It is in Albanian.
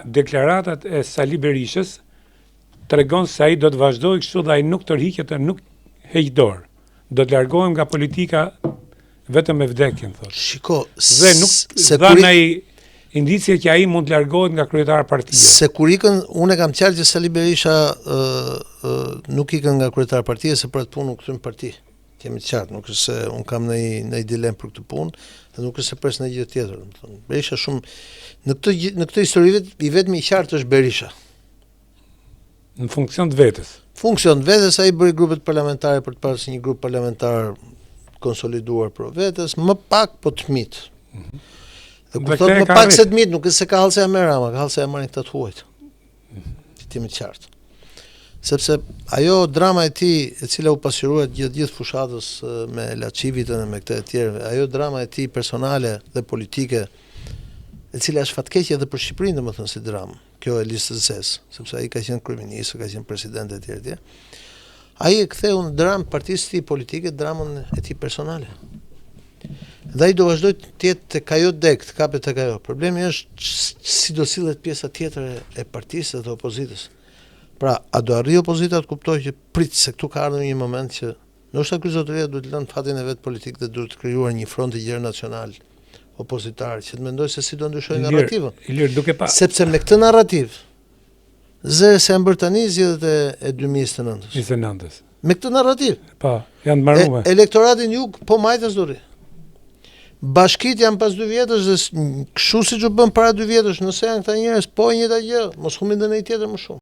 Deklaratat e Sali Berishës tregon se ai do të vazhdojë kështu dhe ai nuk tërhiqet e nuk heq dorë. Do të largohem nga politika vetëm me vdekjen, thotë. Shiko, dhe nuk dhan ai indicie që ai mund të largohet nga kryetari i partisë. Se kur ikën, unë kam qartë që Sali Berisha nuk ikën nga kryetari i partisë, se për atë punë nuk kthen parti. Kemi të qartë, nuk është se unë kam në dilemë për këtë punë, dhe nuk është se pres në gjë tjetër. Berisha shumë në këtë histori i vetmi i qartë është Berisha. Në funksion të vetës. Funksion të vetës, ai bëri grupet parlamentare për të parë si një grup parlamentar konsoliduar për vetës, më pak po të mit. Dhe kur thotë më pak se të mit, nuk është se ka hallse e merr Rama, ka hallse e marrin këta të huajt. Timi të qartë. Sepse ajo drama e tij, e cila u pasqyruat gjithë fushatës me Laçivitën e me këtë e tjerë, ajo drama e tij personale dhe politike, e cila është fatkeqe edhe për Shqipërinë, domethënë si dramë. Kjo e listës ses, sepse ai ka qenë kryeminist, ka qenë president e tjerë. Ai e ktheu në dramë partisë tij politike, dramën e tij personale. Dhe ai do vazhdoj të jetë tek ajo dek, të kapet tek ajo. Problemi është si do sillet pjesa tjetër e partisë dhe të opozitës. Pra, a do arrijë opozita të kuptojë që prit se këtu ka ardhur një moment që ndoshta ky zotëria duhet të lënë fatin e vet politik dhe duhet të krijuar një front i gjerë nacional opozitar që të mendoj se si do ndryshojë narrativën. Sepse me këtë narrativ zëre se janë bërë tani zgjedhjet e 2029-s. 29-s. Me këtë narrativ. Po, janë të mbaruar. Elektoratin jug po majtës do rri. Bashkit janë pas 2 vjetësh dhe kështu siç u bën para 2 vjetësh, nëse janë këta njerëz po e njëjta gjë, mos humbin ndonjë tjetër më shumë.